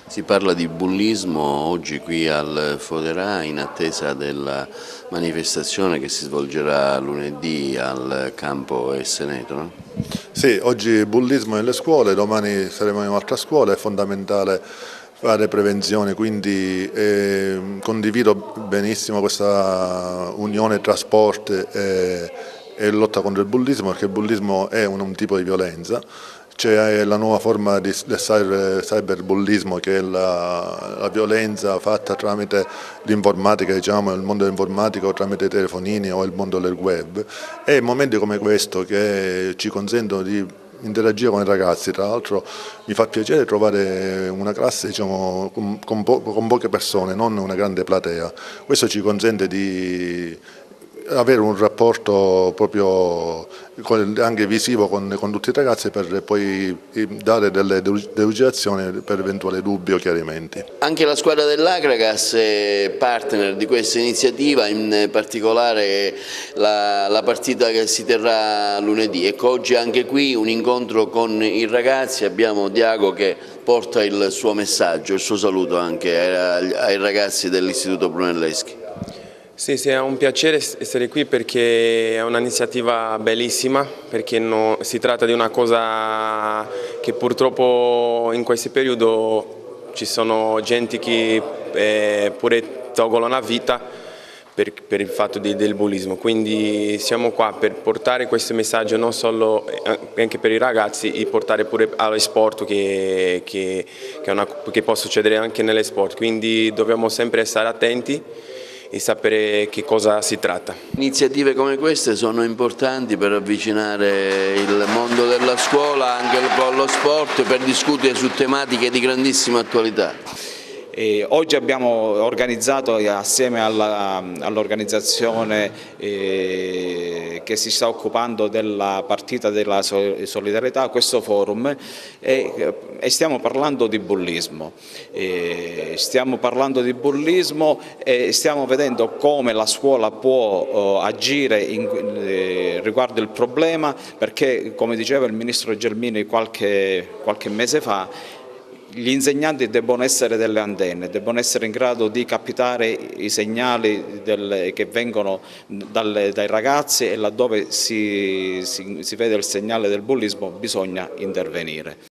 Si parla di bullismo oggi qui al Foderà in attesa della manifestazione che si svolgerà lunedì al campo Esseneto, no? Sì, oggi bullismo nelle scuole, domani saremo in un'altra scuola, è fondamentale fare prevenzione, quindi condivido benissimo questa unione tra sport e lotta contro il bullismo, perché il bullismo è un tipo di violenza. C'è la nuova forma del cyberbullismo, che è la violenza fatta tramite l'informatica, diciamo, il mondo informatico, tramite i telefonini o il mondo del web. E momenti come questo che ci consentono di interagire con i ragazzi, tra l'altro mi fa piacere trovare una classe, diciamo, con poche persone, non una grande platea. Questo ci consente di avere un rapporto proprio anche visivo con tutti i ragazzi, per poi dare delle delucidazioni per eventuali dubbi o chiarimenti. Anche la squadra dell'Akragas è partner di questa iniziativa, in particolare la partita che si terrà lunedì. Ecco, oggi anche qui un incontro con i ragazzi, abbiamo Diago che porta il suo messaggio, il suo saluto anche ai ragazzi dell'Istituto Brunelleschi. Sì, è un piacere essere qui perché è un'iniziativa bellissima, perché si tratta di una cosa che purtroppo in questo periodo ci sono gente che pure tolgono la vita per il fatto del bullismo, quindi siamo qua per portare questo messaggio non solo anche per i ragazzi, e portare pure allo sport che può succedere anche nelle sport, quindi dobbiamo sempre stare attenti e sapere che cosa si tratta. Iniziative come queste sono importanti per avvicinare il mondo della scuola anche allo sport, per discutere su tematiche di grandissima attualità. Oggi abbiamo organizzato assieme all'organizzazione che si sta occupando della partita della solidarietà questo forum e stiamo parlando di bullismo. Stiamo parlando di bullismo e stiamo vedendo come la scuola può agire riguardo il problema, perché, come diceva il Ministro Gelmini qualche mese fa, gli insegnanti debbono essere delle antenne, debbono essere in grado di captare i segnali che vengono dai ragazzi, e laddove si vede il segnale del bullismo bisogna intervenire.